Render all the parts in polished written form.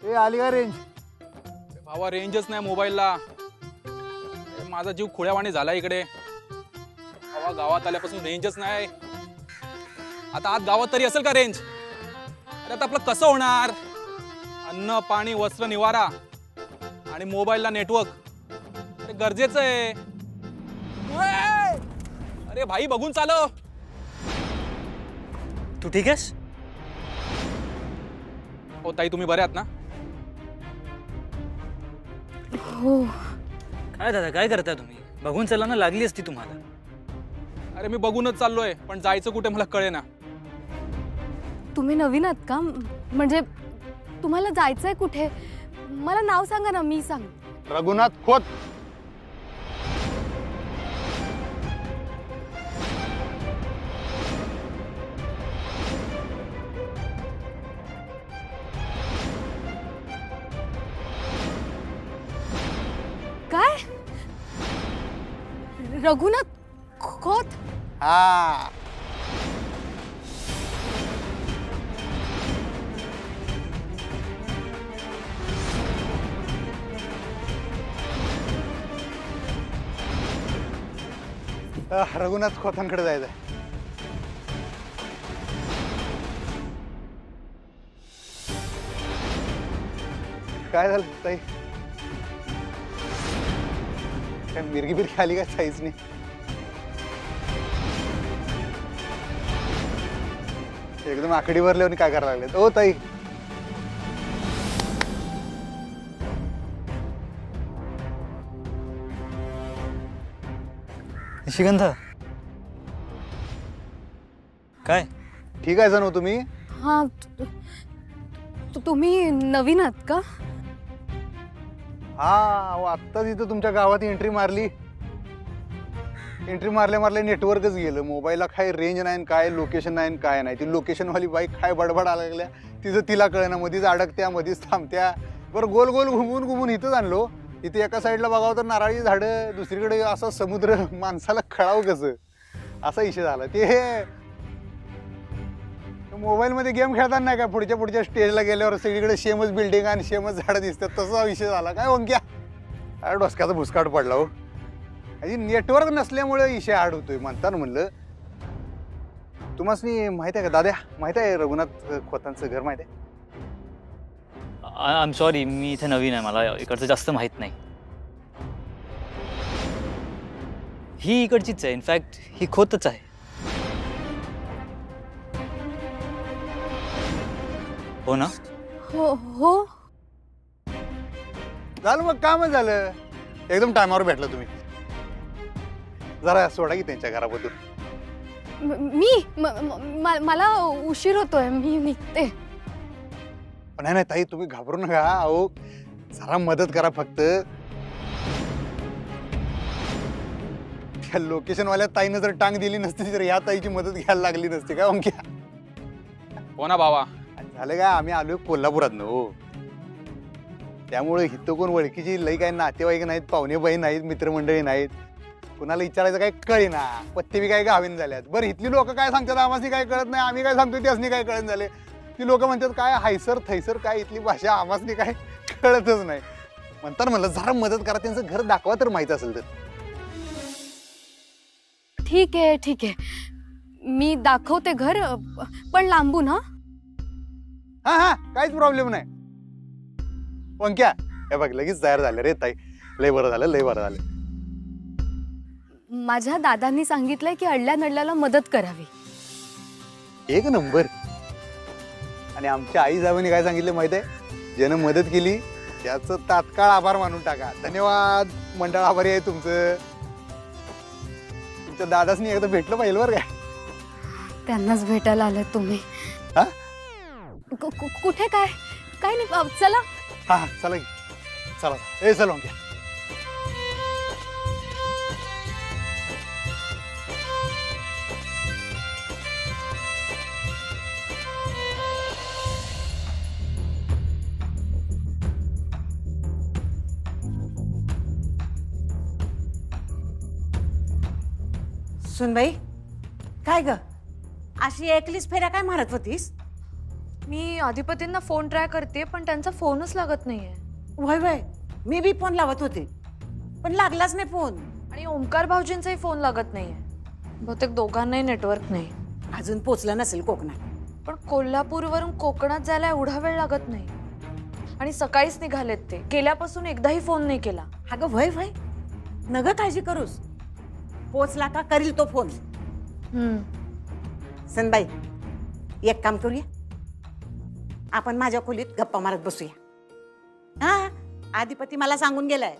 ए आली का रेंज? भावा रेंजच नाही मोबाईलला. माझा जीव खुळ्यावाणी झाला इकडे. भावा गावात आल्यापासून रेंजच नाही. आता आत गावात तरी असेल का रेंज? अरे आता आपलं कसं होणार? अन्न पाणी वस्त्र निवारा आणि मोबाईलला नेटवर्क अरे गरजेचं आहे. अरे भाई बघून चालव. तू ठीक आहेस? हो ताई तुम्ही बरे आहात ना? हो. काय दादा काय करताय तुम्ही? बघून चला ना, लागली असती तुम्हाला. अरे मी बघूनच चाललोय पण जायचं कुठे मला कळेना. तुम्ही नवीन आहात का? म्हणजे तुम्हाला जायचंय कुठे? मला नाव सांगा ना, मी सांग. रघुनाथ खोत. काय? रघुनाथ खोत? हा रघुनाथ खोतांकडे जायचंय. काय झालं ताई? काय मिरगी बिरगी आली काय साईज नाही? एकदम आकडी भरल्यावर काय करायला लागले? ओ ताई निशिगंध काय? ठीक आहे जणू तुम्ही? हा. तुम्ही नवीन आहात का? हा आत्ताच इथं तुमच्या गावात एंट्री मारली. एंट्री मारल्या नेटवर्कच गेलं. मोबाईलला काय रेंज नाही, काय लोकेशन नाही, काय नाही. ती लोकेशनवाली बाईक काय बडबड लागल्या तिचं तिला कळेना. मधीच अडकत्या, मधीच थांबत्या. बरं गोल गोल घुमून इथंच आणलो. इथे एका साईडला बघावं तर नारळी झाडं, दुसरीकडे असा समुद्र. माणसाला कळावं कसं? असा विषय झाला. ते मोबाईलमध्ये गेम खेळताना नाही काय पुढच्या स्टेजला गेल्यावर सगळीकडे सेमच बिल्डिंग आणि सेमच झाडं दिसतात, तसा विषय झाला. काय ओंक्या काय डोसक्याचा भुसकाट पडला हो. नेटवर्क नसल्यामुळे विषय आड होतोय म्हणताना म्हणलं. तुम्हाला माहित आहे का दाद्या? माहित आहे रघुनाथ खोतांचं घर माहित आहे? आय एम सॉरी, मी इथे नवीन आहे, मला इकडचं जास्त माहित नाही. ही इकडचीच आहे, इनफॅक्ट ही खोतच आहे. हो ना? हो हो. झालं मग कामच झालं. एकदम टायमावर भेटलं तुम्ही. जरा सोडा की त्यांच्या घराबद्दल. मला उशीर होतोय, मी निघते. पण नाही ताई तुम्ही घाबरू नका. अहो जरा मदत करा फक्त. त्या लोकेशनवाल्या ताईनं जर टांग दिली नसती तर या ताईची मदत घ्यायला लागली नसती काय ओंक्या? हो ना भावा. झालं काय, आम्ही आलोय कोल्हापुरात हो. त्यामुळे इथं कोण ओळखीची लई काही नातेवाईक नाहीत, पाहुणे बहीण नाहीत, मित्रमंडळी नाहीत. कुणाला विचारायचं काय कळेना. पत्ते बी काय गावीन झाल्यात. बरं इथली लोक काय सांगतात आम्हाला काय कळत नाही. आम्ही काय सांगतो त्यासनी काय कळत झाले. ती लोक म्हणतात काय हायसर थैसर काय इथली भाषा आम्हाला काय कळतच नाही. म्हणतात म्हणलं जरा मदत करा, त्यांचं घर दाखवा तर माहित असेल तर. ठीक आहे, मी दाखवते घर, पण लांबून. हा हा काहीच प्रॉब्लेम नाही. ओंक्या हे बघ लगेच तयार झाले रे ताई. लय बरं झालं. माझ्या दादांनी सांगितलंय की अडल्या नडल्याला मदत करावी. एक नंबर. आणि आमच्या आई साहेबांनी काय सांगितलं माहित आहे? ज्यानं मदत केली त्याचं तात्काळ आभार मानून टाका. धन्यवाद मंडळ, आभारी आहे तुमचं. तुमच्या दादासनी एकदा भेटलं पाहिजे बरं काय. त्यांनाच भेटायला आले तुम्ही. हा कुठे काय नाही, चला. हा चला चला. ए चला ओंक्या. सुनबाई काय ग, अशी एकलीच फेऱ्या काय मारत होतीस? मी अधिपतींना फोन ट्राय करते पण त्यांचा फोनच लागत नाहीये. वय वय मी बी फोन लावत होते पण लागलाच नाही फोन. आणि ओंकार भाऊजींचाही फोन लागत नाहीये. बहुतेक दोघांनाही नेटवर्क नाही. अजून पोचला नसेल कोकणात. पण कोल्हापूरवरून कोकणात जायला एवढा वेळ लागत नाही. आणि सकाळीच निघालेत ते. गेल्यापासून एकदाही फोन नाही केला. अगं वय वय नग काळजी करूस. पोचला का करील तो फोन. सनबाई एक काम करूया, आपण माझ्या खोलीत गप्पा मारत बसूया. हा अधिपती मला सांगून गेलाय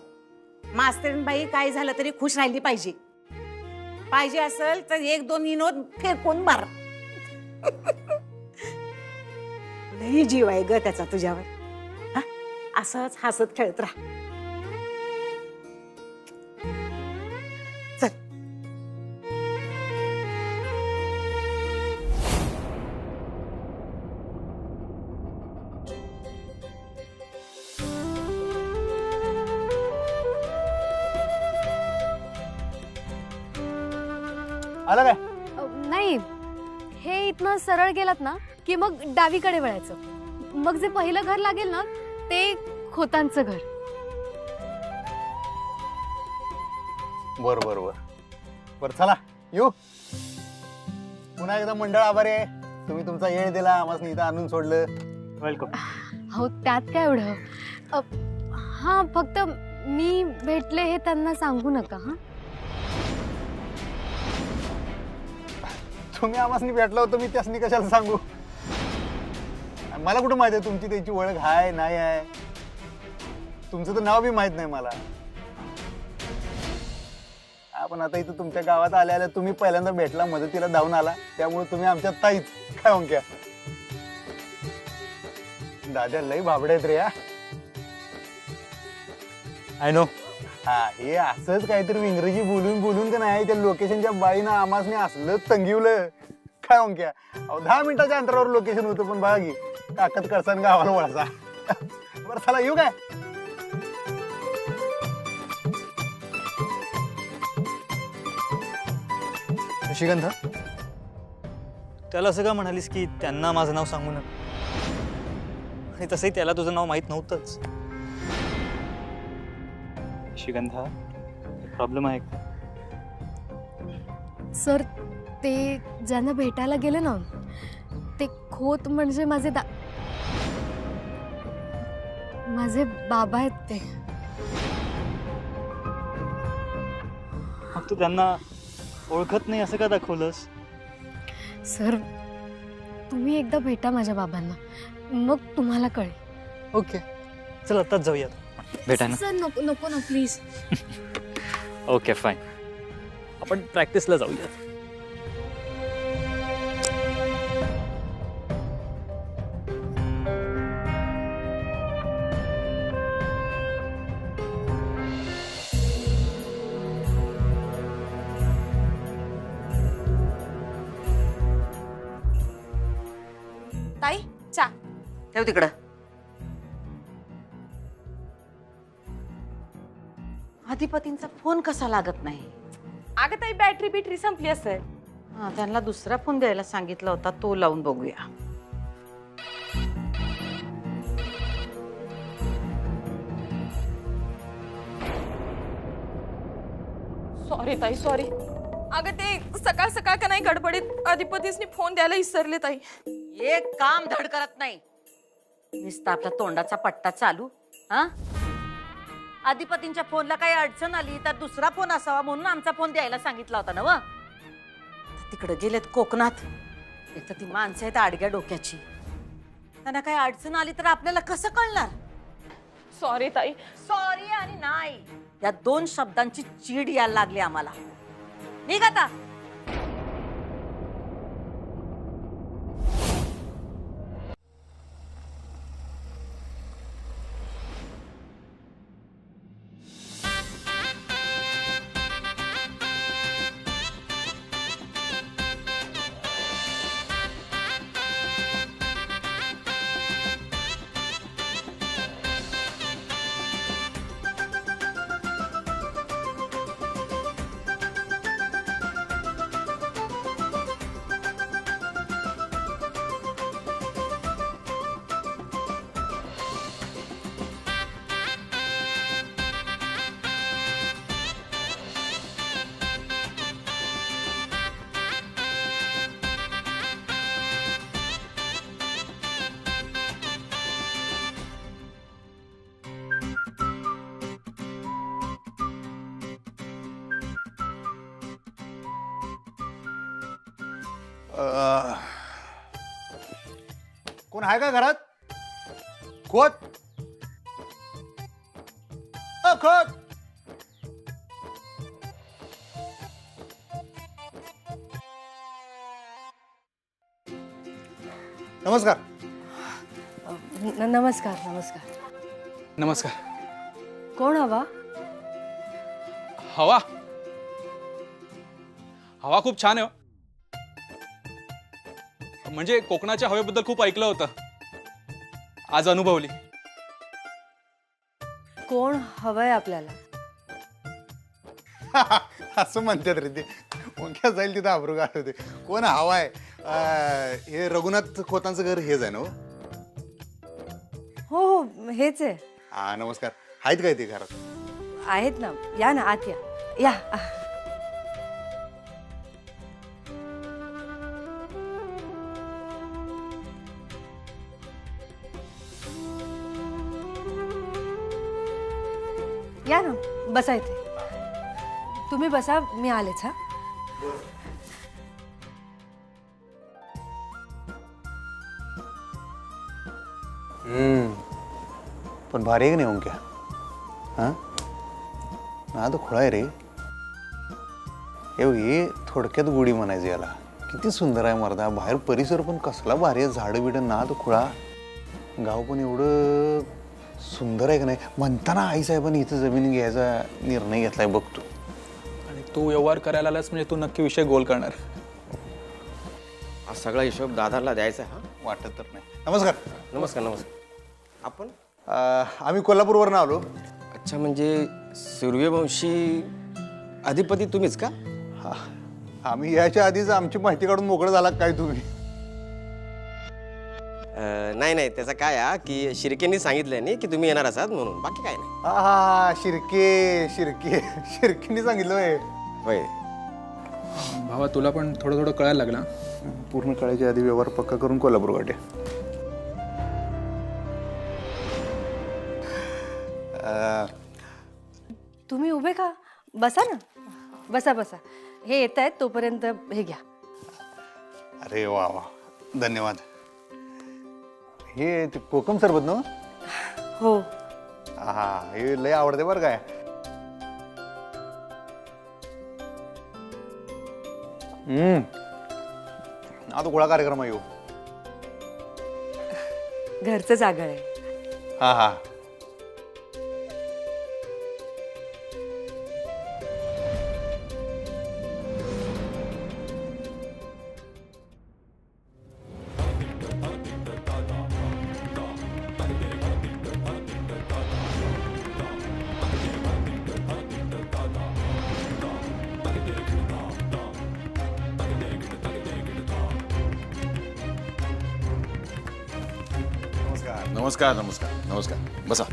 मास्तरीणबाई काय झालं तरी खुश राहिली पाहिजे. पाहिजे असेल तर 1-2 विनोद फेकून मार. लई जीव आहे ग त्याचा तुझ्यावर. हा असंच हसत खेळत राहा. चल आलं काय? नाही, हे इथनं सरळ गेलात ना की मग डावीकडे वळायचं. मग जे पहिलं घर लागेल ना ते खोतांचं घर. बर बर बर बर चला येऊ. पुन्हा एकदा मंडळ आभारी आहे. तुम्ही तुमचा येळ दिला, आम्हाला इथं आणून सोडलं. वेलकम. हो त्यात काय एवढं. हां फक्त मी भेटले हे त्यांना सांगू नका. हां तुम्ही आम्हाला भेटला होतो, मी त्यासनी कशाला सांगू. मला कुठं माहिती आहे तुमची त्याची ओळख आहे नाही आहे. तुमचं तर नाव बी माहित नाही मला. आपण आता इथं तुमच्या गावात आल्या आल्या तुम्ही पहिल्यांदा भेटला, मदतीला धावून आला, त्यामुळे तुम्ही आमच्या ताईच काय ओंक्या. दादा लई भाबडे आहेत रे. I know. हा हे असंच काहीतरी इंग्रजी बोलून बोलून का नाही त्या लोकेशनच्या बाईनं आमासने असलं तंगिवलं काय ओंक्या. 10 मिनिटाच्या अंतरावर लोकेशन होतं पण बघा की काकत करसान गावाला वळसा. बरं चला येऊ काय. निशिगंध, त्याला असं का म्हणालीस की त्यांना माझं नाव सांगू नका. आणि तसंही त्याला तुझं नाव माहित नव्हतंच. निशिगंधा, प्रॉब्लेम आहे का? सर ते ज्यांना भेटायला गेले ना ते खोत म्हणजे माझे माझे बाबा आहेत ते. मग तू त्यांना ओळखत नाही असं का दाखवलंस? सर तुम्ही एकदा भेटा माझ्या बाबांना, मग तुम्हाला कळेल. ओके चल आत्ताच जाऊयात. भेटायला. सर नको नको ना प्लीज. ओके फाईन, आपण प्रॅक्टिसला जाऊयात. ताई चा ठेव तिकडं. अधिपतींचा फोन कसा लागत नाही? अगं ताई बॅटरी बिटरी संपली असेल. हा त्यांना दुसरा फोन द्यायला सांगितला होता, तो लावून बघूया. सॉरी ताई सॉरी. अगं ते सकाळ सकाळ का नाही गडबडीत अधिपतीसनी फोन द्यायला विसरले ताई. एक काम धड करत नाही, नुसता आपल्या तोंडाचा पट्टा चालू. हा अधिपतींच्या फोनला काही अडचण आली तर दुसरा फोन असावा म्हणून आमचा फोन द्यायला सांगितला होता ना. व तिकडे गेलेत कोकणात. एक तर ती माणसं आहेत आडग्या डोक्याची. त्यांना काही अडचण आली तर आपल्याला कसं कळणार? सॉरी ताई. सॉरी आणि नाही या 2 शब्दांची चीड यायला लागली आम्हाला. निघ आता. कोण आहे का घरात? खोत खोत. नमस्कार. नमस्कार नमस्कार. नमस्कार. कोण हवा? हवा हवा खूप छान आहे हो. म्हणजे कोकणाच्या हवेबद्दल खूप ऐकलं होतं, आज अनुभवली. कोण हवंय आपल्याला? असं म्हणतात रे ते. मुंक्या जाईल तिथं आबरू गाठ होते. कोण हवाय? हे रघुनाथ खोतांचं घर हेच आहे ना? हो हो हेच आहे. हा नमस्कार. आहेत काय ते घरात? आहेत ना, या ना आत या. या या ना, बसा इथे. तुम्ही बसा, मी आलेच. हा पण भारी आहे की नाही मुंक्या? हा ना तो खुळा आहे रे. हे थोडक्यात गुढी म्हणायचं याला. किती सुंदर आहे मर्दा. बाहेर परिसर पण कसला भारी आहे. झाडं बिडं ना तो खुळा. गाव पण एवढं सुंदर आहे का नाही. म्हणताना आईसाहेबांनी इथं जमीन घ्यायचा निर्णय घेतलाय बघतो. आणि तू व्यवहार करायला आलास म्हणजे तू नक्की विषय गोल करणार. हा सगळा हिशोब दादाला द्यायचा आहे. हा वाटत तर नाही. नमस्कार. नमस्कार नमस्कार. आपण आम्ही कोल्हापूरवरून आलो. अच्छा, म्हणजे सूर्यवंशी अधिपती तुम्हीच का? हा आम्ही याच्या आधीच आमची माहिती काढून मोकळं झाला काय तुम्ही? नाही नाही, त्याचं काय आहे की शिर्केंनी सांगितलंय नाही की तुम्ही येणार असाल म्हणून, बाकी काय नाही. हा हा शिर्के शिर्के शिर्केनी सांगितलं होय. होय. भावा तुला पण थोडं थोडं कळायला लागला. पूर्ण कळायच्या आधी व्यवहार पक्का करून कोल्हापूर गाठे. तुम्ही उभे का? बसा ना, बसा बसा. हे येत आहेत तोपर्यंत हे घ्या. अरे वा वा धन्यवाद. हे ते कोकम सरबत ना? हो. हा हे लय आवडते बरं काय. आता गोळा कार्यक्रम आहे. घरचं जागळ आहे. हा हा नमस्कार नमस्कार नमस्कार. बसा.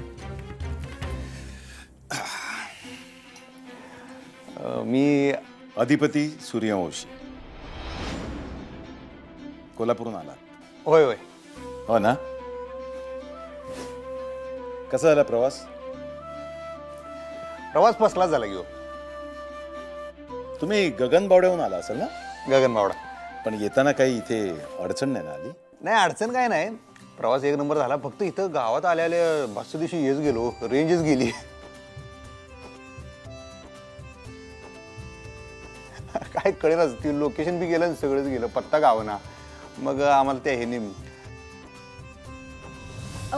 मी अधिपती सूर्यवंशी, कोल्हापूरून आला. होय होय. हो ना. कसा झाला प्रवास? प्रवास फसला झाला घेऊ. तुम्ही गगनबावड्याहून आला असेल ना? गगनबावडा. पण येताना काही इथे अडचण नाही ना आली? नाही अडचण काय नाही. प्रवास एक नंबर झाला. फक्त इथं गावात आल्या बसच्या दिवशी येच गेलो, रेंजच गेली. काय कळेलच. ती लोकेशन बी गेलं सगळंच गेलं. पत्ता गावना. मग आम्हाला त्या हे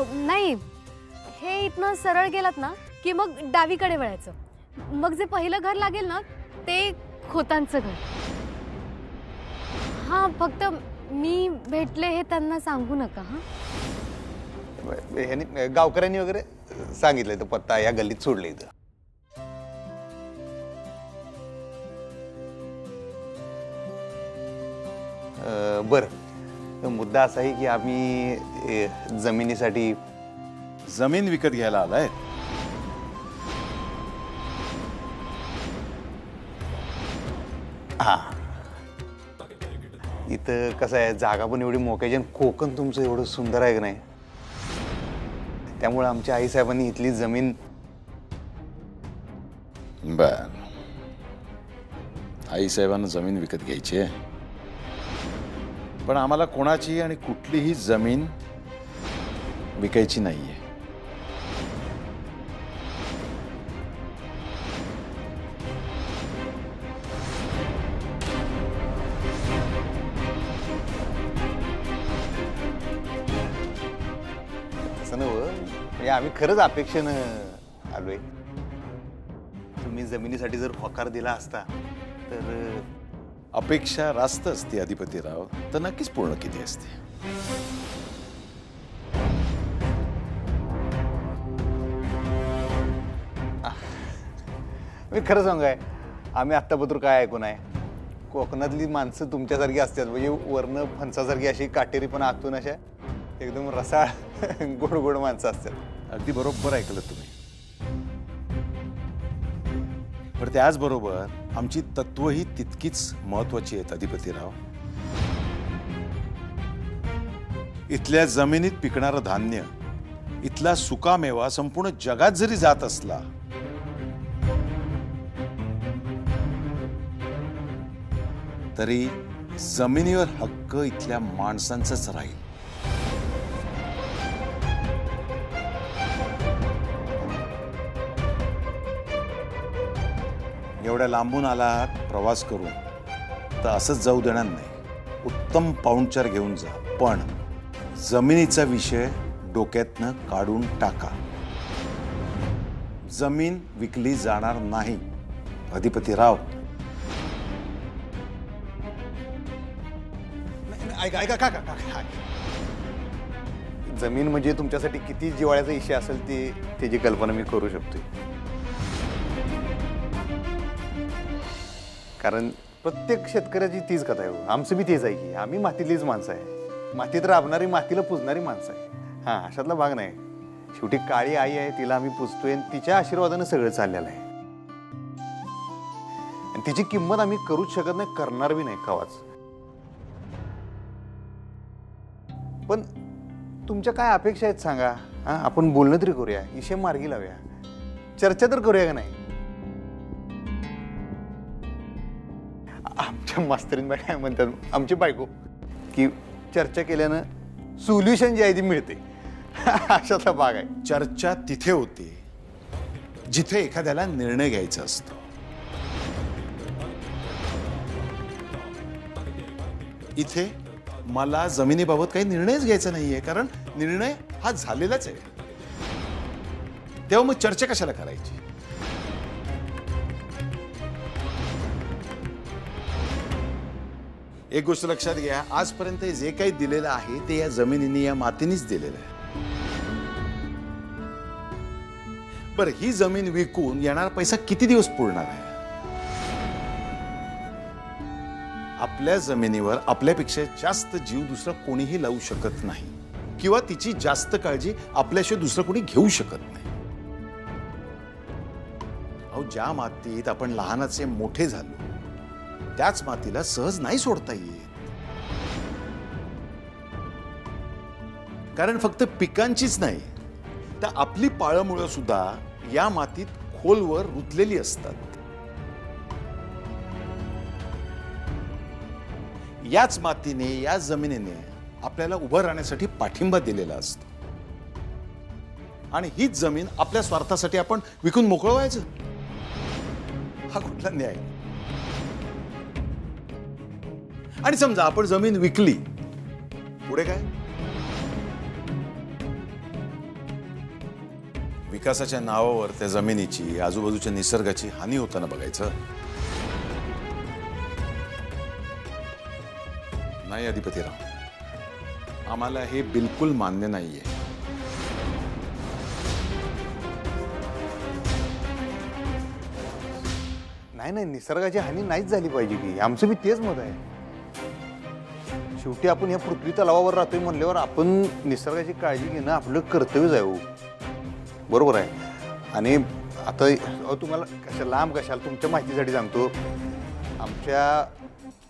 नाही, हे इथनं सरळ गेलात ना की मग डावीकडे वळायचं. मग जे पहिलं घर लागेल ना ते खोतांचं घर. हा फक्त मी भेटले हे त्यांना सांगू नका. हा ह्यानी गावकऱ्यांनी वगैरे सांगितलंय तो पत्ता या गल्लीत सोडले इथं. बरं, मुद्दा असा आहे की आम्ही जमिनीसाठी जमीन विकत घ्यायला आलाय? हा इथं कसं आहे, जागा पण एवढी मोक्याची आणि कोकण तुमचं एवढं सुंदर आहे की नाही. त्यामुळे आमच्या आईसाहेबांनी इथली जमीन. बर, आई साहेबांना जमीन विकत घ्यायची आहे. पण आम्हाला कोणाची आणि कुठलीही जमीन विकायची नाहीये. असं नव्ह, म्हणजे आम्ही खरंच अपेक्षेनं आलोय. तुम्ही जमिनीसाठी जर होकार दिला असता तर अपेक्षा रास्त असते अधिपतीराव, तर नक्कीच पूर्ण केली असते. मी खरं सांगाय, आम्ही आत्तापत्र काय ऐकून आहे, कोकणातली माणसं तुमच्यासारखी असतात, म्हणजे वर्ण फणसासारखी अशी काटेरी पण आतून अशा एकदम रसाळ गोड गोड माणसं असतात. अगदी बरोबर ऐकलं तुम्ही. पण त्याचबरोबर आमची तत्वही तितकीच महत्वाची आहेत अधिपतीराव. इथल्या जमिनीत पिकणारं धान्य, इथला सुकामेवा संपूर्ण जगात जरी जात असला तरी जमिनीवर हक्क इथल्या माणसांचाच राहील. एवढ्या लांबून आलात प्रवास करून तर असंच जाऊ देणार नाही. उत्तम पाहुणचार घेऊन जा, पण जमिनीचा विषय डोक्यातनं काढून टाका. जमीन विकली जाणार नाही अधिपतीराव. ऐका ऐका काका काका, जमीन म्हणजे तुमच्यासाठी किती जिव्हाळ्याचा विषय असेल त्याची कल्पना मी करू शकतोय. कारण प्रत्येक शेतकऱ्याची तीच कथा आहे. आमचं बी तेच आहे की आम्ही मातीतलीच माणसं आहे, मातीत राबणारी, मातीला पुजणारी माणसं आहे. हां, अशातला भाग नाही. शेवटी काळी आई आहे, तिला आम्ही पुजतोय आणि तिच्या आशीर्वादानं सगळं चाललेलं आहे. आणि तिची किंमत आम्ही करूच शकत नाही, करणार बी नाही कवाच. पण तुमच्या काय अपेक्षा आहेत सांगा. हां, आपण बोलणं तरी करूया, विषय मार्गी लावूया, चर्चा तर करूया का नाही. आमच्या मास्तरीनबाई काय म्हणतात, आमची बायको, की चर्चा केल्यानं सोल्युशन जे आहे ती मिळते. अशातला भाग आहे. चर्चा तिथे होते जिथे एखाद्याला निर्णय घ्यायचा असतो. इथे मला जमिनीबाबत काही निर्णयच घ्यायचा नाहीये, कारण निर्णय हा झालेलाच आहे. तेव्हा मग चर्चा कशाला करायची. एक गोष्ट लक्षात घ्या, आजपर्यंत जे काही दिलेलं आहे ते या जमिनीने, या मातीनेच दिलेलं आहे. बरं, ही जमीन विकून येणारा पैसा किती दिवस पुरणार आहे. आपल्या जमिनीवर आपल्यापेक्षा जास्त जीव दुसरा कोणीही लावू शकत नाही, किंवा तिची जास्त काळजी आपल्याशिवाय दुसरं कोणी घेऊ शकत नाही. अहो, ज्या मातीत आपण लहानाचे मोठे झालो त्याच मातीला सहज नाही सोडता येत. कारण फक्त पिकांचीच नाही तर आपली पाळमुळं सुद्धा या मातीत खोलवर रुतलेली असतात. याच मातीने, या जमिनीने आपल्याला उभं राहण्यासाठी पाठिंबा दिलेला असतो. आणि हीच जमीन आपल्या स्वार्थासाठी आपण विकून मोकळं व्हायचं, हा कुठला न्याय. आणि समजा आपण जमीन विकली, पुढे काय. विकासाच्या नावावर त्या जमिनीची, आजूबाजूच्या निसर्गाची हानी होताना बघायचं नाही अधिपतीराव. आम्हाला हे बिलकुल मान्य नाहीये. नाही नाही, निसर्गाची हानी नाहीच झाली पाहिजे की, आमचं बी तेच मत आहे. शेवटी आपण या पृथ्वी तलावावर राहतोय म्हणल्यावर आपण निसर्गाची काळजी घेणं आपलं कर्तव्यच आहे. हो, बरोबर आहे. आणि आता तुम्हाला कशाला तुमच्या माहितीसाठी सांगतो, आमच्या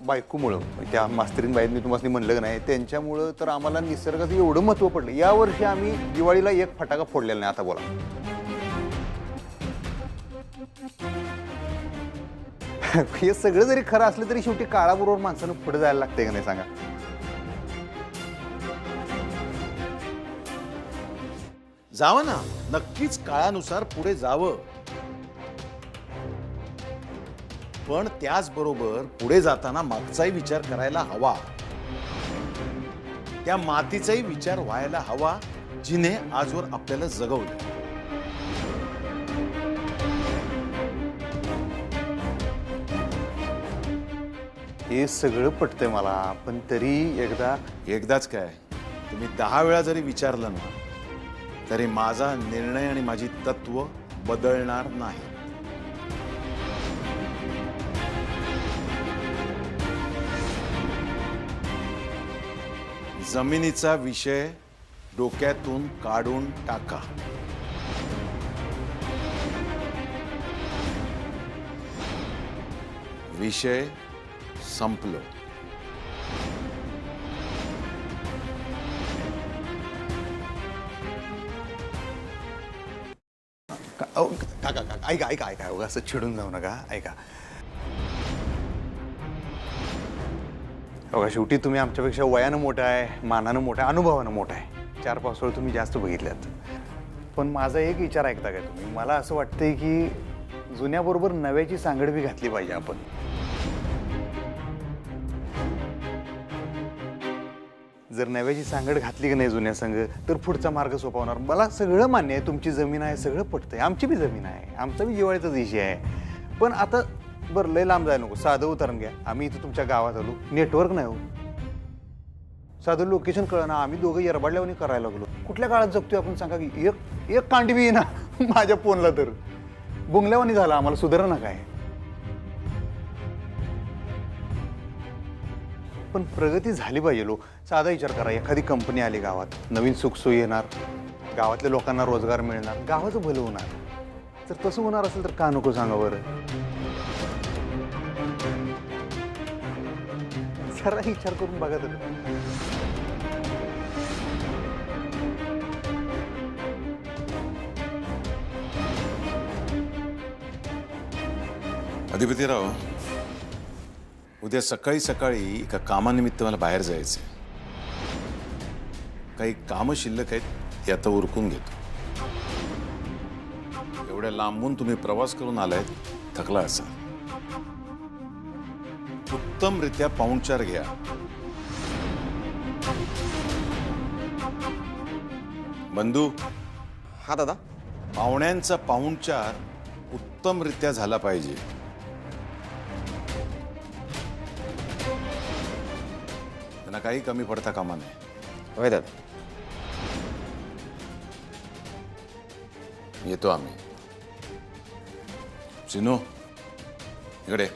बायकोमुळं, त्या मास्तरीन बाईत मी तुम्हाला म्हणलं का नाही, त्यांच्यामुळं तर आम्हाला निसर्गाचं एवढं महत्त्व पडलं. यावर्षी आम्ही दिवाळीला एक फटाका फोडलेला नाही. आता बोला, हे सगळं जरी खरं असलं तरी शेवटी काळाबरोबर माणसानं पुढे जायला लागतंय का नाही सांगा. जावं ना, नक्कीच काळानुसार पुढे जावं. पण त्याचबरोबर पुढे जाताना मागचाही विचार करायला हवा. त्या मातीचाही विचार व्हायला हवा जिने आजवर आपल्याला जगवलं. हे सगळं पटतंय मला, पण तरी एकदाच काय, तुम्ही 10 वेळा जरी विचारलं ना तरी माझा निर्णय आणि माझी तत्व बदलणार नाही. जमिनीचा विषय डोक्यातून काढून टाका. विषय संपलो. काका ऐका ऐका ऐका उगा असं चिडून जाऊ नका. ऐका बघा, शेवटी तुम्ही आमच्यापेक्षा वयानं मोठा आहे, मानानं मोठा आहे, अनुभवानं मोठा आहे. 4 पावसाळे तुम्ही जास्त बघितल्यात. पण माझा एक विचार ऐकता काय तुम्ही? मला असं वाटतंय की जुन्याबरोबर नव्याची सांगड बी घातली पाहिजे आपण. जर नव्याची सांगड घातली की नाही जुन्या संघ, तर पुढचा मार्ग सोपा होणार. मला सगळं मान्य आहे, तुमची जमीन आहे, सगळं पटतंय. आमची बी जमीन आहे, आमचा बी जिव्हाळ्याचाच विषय आहे. पण आता बरं, लय लांब जायला नको, साधं उदाहरण घ्या. आम्ही इथं तुमच्या गावात आलो, नेटवर्क नाही हो, साधं लोकेशन कळना, आम्ही दोघं येरबाडल्यावानी करायला लागलो. कुठल्या काळात जगतोय आपण सांगा की? एक कांडी बी ना माझ्या फोनला तर बुंगल्यावानी झाला. आम्हाला सुधारणा काय? पण प्रगती झाली पाहिजे. लो साधा विचार करा, एखादी कंपनी आली गावात, नवीन सुखसोयी येणार, गावातल्या लोकांना रोजगार मिळणार, गावाचं भलं होणार. जर तसं होणार असेल तर का नको सांगा बरं? जरा विचार करून बघा तर. अधिपतीराव, उद्या सकाळी सकाळी एका कामानिमित्त मला बाहेर जायचंय. काही कामं शिल्लक आहेत, ते आता उरकून घेतो. एवढ्या लांबून तुम्ही प्रवास करून आलायत, थकला असाल. उत्तमरित्या पाहुणचार घ्या. बंधू, हा दादा. पाहुण्यांचा पाहुणचार उत्तमरित्या झाला पाहिजे. त्यांना काही कमी पडता कामा नये. होय दादा. येतो आम्ही. सिनू, इकडे